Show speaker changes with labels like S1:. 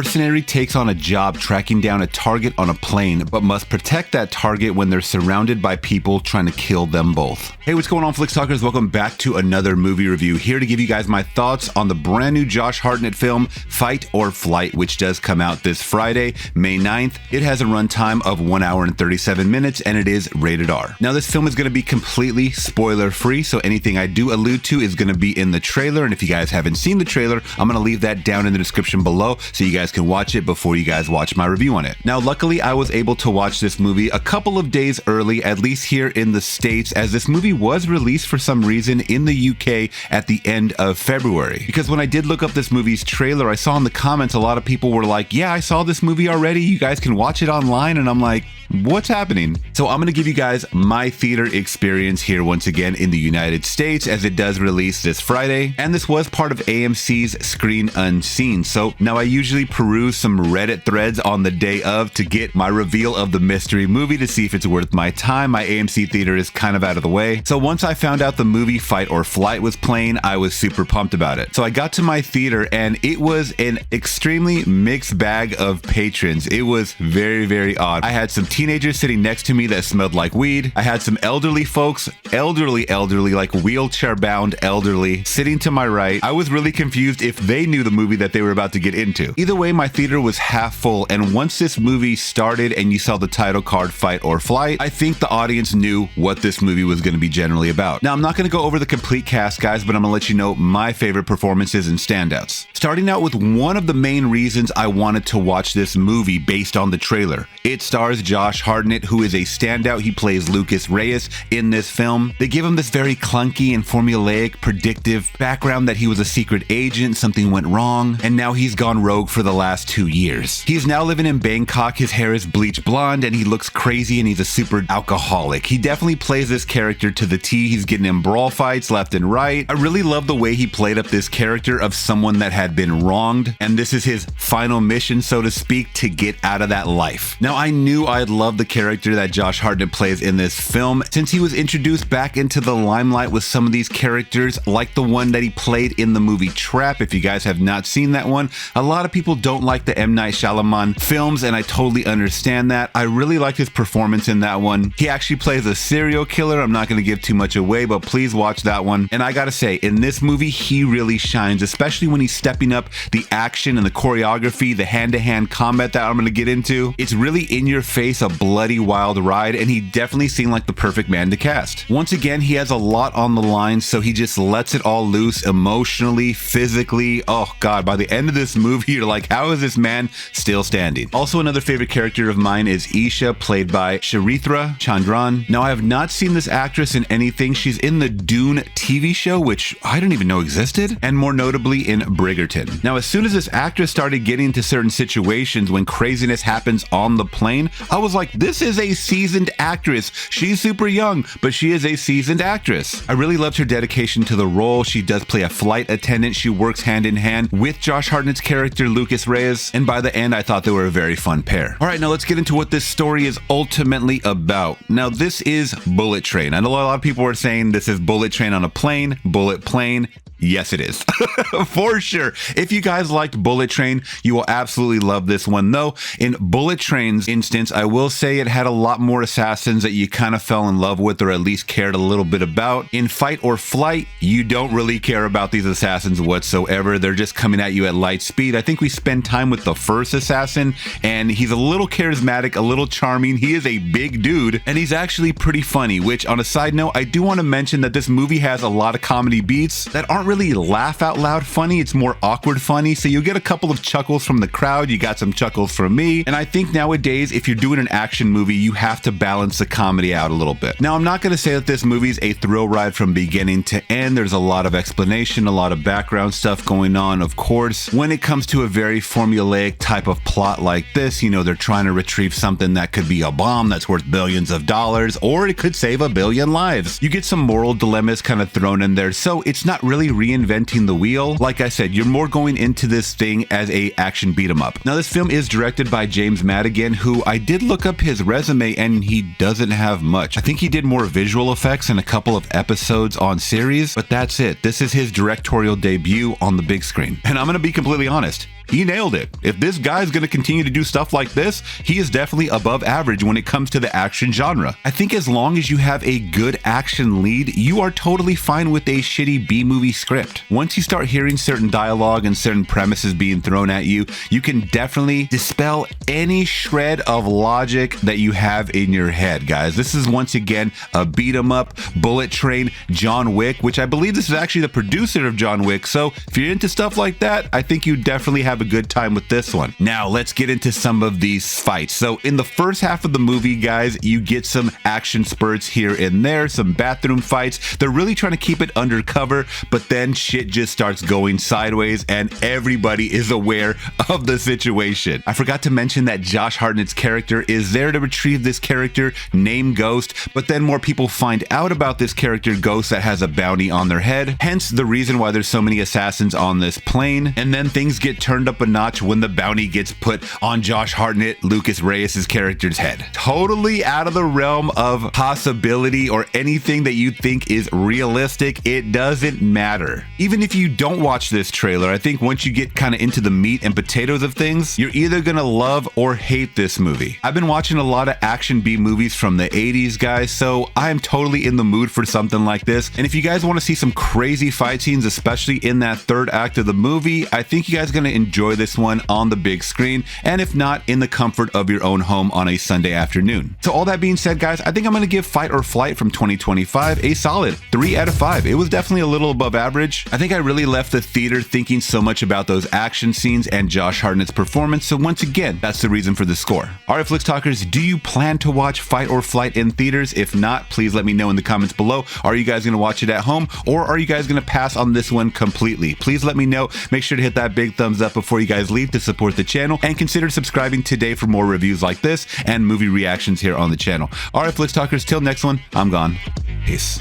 S1: mercenary takes on a job tracking down a target on a plane, but must protect that target when they're surrounded by people trying to kill them both. Hey, what's going on, Flick Talkers? Welcome back to another movie review. Here to give you guys my thoughts on the brand new Josh Hartnett film, Fight or Flight, which does come out this Friday, May 9th. It has a runtime of 1 hour and 37 minutes, and it is rated R. Now, this film is going to be completely spoiler-free, so anything I do allude to is going to be in the trailer, and if you guys haven't seen the trailer, I'm going to leave that down in the description below so you guys can watch it before you guys watch my review on it. Now, luckily, I was able to watch this movie a couple of days early, at least here in the States, as this movie was released for some reason in the UK at the end of February. Because when I did look up this movie's trailer, I saw in the comments a lot of people were like, yeah, I saw this movie already, you guys can watch it online, and I'm like, what's happening? So I'm going to give you guys my theater experience here once again in the United States, as it does release this Friday, and this was part of AMC's Screen Unseen. So now I usually peruse some Reddit threads on the day of to get my reveal of the mystery movie to see if it's worth my time. My AMC theater is kind of out of the way. So once I found out the movie Fight or Flight was playing, I was super pumped about it. So I got to my theater and it was an extremely mixed bag of patrons. It was very, very odd. I had some teenagers sitting next to me that smelled like weed. I had some elderly folks, elderly, like wheelchair bound elderly, sitting to my right. I was really confused if they knew the movie that they were about to get into. Either way, my theater was half full, and once this movie started and you saw the title card Fight or Flight, I think the audience knew what this movie was going to be generally about. Now, I'm not going to go over the complete cast, guys, but I'm going to let you know my favorite performances and standouts. Starting out with one of the main reasons I wanted to watch this movie based on the trailer. It stars Josh Hartnett, who is a standout. He plays Lucas Reyes in this film. They give him this very clunky and formulaic, predictive background that he was a secret agent, something went wrong, and now he's gone rogue for the last 2 years. He's now living in Bangkok, his hair is bleach blonde, and he looks crazy, and he's a super alcoholic. He definitely plays this character to the T. He's getting in brawl fights left and right. I really love the way he played up this character of someone that had been wronged, and this is his final mission, so to speak, to get out of that life. Now, I knew I'd love the character that Josh Hartnett plays in this film, since he was introduced back into the limelight with some of these characters, like the one that he played in the movie Trap. If you guys have not seen that one, a lot of people don't like the M. Night Shyamalan films, and I totally understand that. I really liked his performance in that one. He actually plays a serial killer. I'm not going to give too much away, but please watch that one. And I gotta say, in this movie, he really shines, especially when he's stepping up the action and the choreography, the hand-to-hand combat that I'm going to get into. It's really in your face, a bloody wild ride, and he definitely seemed like the perfect man to cast. Once again, he has a lot on the line, so he just lets it all loose emotionally, physically. Oh God, by the end of this movie, you're like, how is this man still standing? Also, another favorite character of mine is Isha, played by Charithra Chandran. Now, I have not seen this actress in anything. She's in the Dune TV show, which I didn't even know existed, and more notably in Bridgerton. Now, as soon as this actress started getting into certain situations when craziness happens on the plane, I was like, this is a seasoned actress. She's super young, but she is a seasoned actress. I really loved her dedication to the role. She does play a flight attendant. She works hand in hand with Josh Hartnett's character, Lucas Reyes, and by the end, I thought they were a very fun pair. All right, now let's get into what this story is ultimately about. Now, this is Bullet Train. I know a lot of people are saying this is Bullet Train on a plane, Bullet Plane. Yes, it is. For sure. If you guys liked Bullet Train, you will absolutely love this one. Though, in Bullet Train's instance, I will say it had a lot more assassins that you kind of fell in love with, or at least cared a little bit about. In Fight or Flight, you don't really care about these assassins whatsoever. They're just coming at you at light speed. I think we spend time with the first assassin, and he's a little charismatic, a little charming. He is a big dude, and he's actually pretty funny, which, on a side note, I do want to mention that this movie has a lot of comedy beats that aren't really laugh out loud funny. It's more awkward funny, so you'll get a couple of chuckles from the crowd. You got some chuckles from me, and I think nowadays, if you're doing an action movie, you have to balance the comedy out a little bit. Now, I'm not going to say that this movie's a thrill ride from beginning to end. There's a lot of explanation, a lot of background stuff going on. Of course, when it comes to a very formulaic type of plot like this, you know, they're trying to retrieve something that could be a bomb that's worth billions of dollars, or it could save a billion lives. You get some moral dilemmas kind of thrown in there, so it's not really reinventing the wheel. Like I said, you're more going into this thing as a action beat 'em up. Now, this film is directed by James Madigan, who I did look up his resume, and he doesn't have much. I think he did more visual effects and a couple of episodes on series, but that's it. This is his directorial debut on the big screen. And I'm gonna be completely honest, he nailed it. If this guy's going to continue to do stuff like this, he is definitely above average when it comes to the action genre. I think as long as you have a good action lead, you are totally fine with a shitty B-movie script. Once you start hearing certain dialogue and certain premises being thrown at you, you can definitely dispel any shred of logic that you have in your head, guys. This is once again a beat 'em up, bullet train, John Wick, which I believe this is actually the producer of John Wick. So if you're into stuff like that, I think you definitely have a good time with this one. Now let's get into some of these fights. So in the first half of the movie, guys, you get some action spurts here and there, some bathroom fights. They're really trying to keep it undercover, but then shit just starts going sideways and everybody is aware of the situation. I forgot to mention that Josh Hartnett's character is there to retrieve this character named Ghost, but then more people find out about this character Ghost that has a bounty on their head, hence the reason why there's so many assassins on this plane. And then things get turned up a notch when the bounty gets put on Josh Hartnett, Lucas Reyes' character's head. Totally out of the realm of possibility or anything that you think is realistic. It doesn't matter. Even if you don't watch this trailer, I think once you get kind of into the meat and potatoes of things, you're either gonna love or hate this movie. I've been watching a lot of action B movies from the 80s, guys, so I am totally in the mood for something like this. And if you guys want to see some crazy fight scenes, especially in that third act of the movie, I think you guys are gonna enjoy this one on the big screen, and if not, in the comfort of your own home on a Sunday afternoon. So all that being said, guys, I think I'm gonna give Fight or Flight from 2025 a solid 3 out of 5. It was definitely a little above average. I think I really left the theater thinking so much about those action scenes and Josh Hartnett's performance, so once again, that's the reason for the score. Alright, Flix Talkers, do you plan to watch Fight or Flight in theaters? If not, please let me know in the comments below. Are you guys gonna watch it at home, or are you guys gonna pass on this one completely? Please let me know. Make sure to hit that big thumbs up before you guys leave to support the channel, and consider subscribing today for more reviews like this and movie reactions here on the channel. Alright, Flix Talkers, till next one, I'm gone. Peace.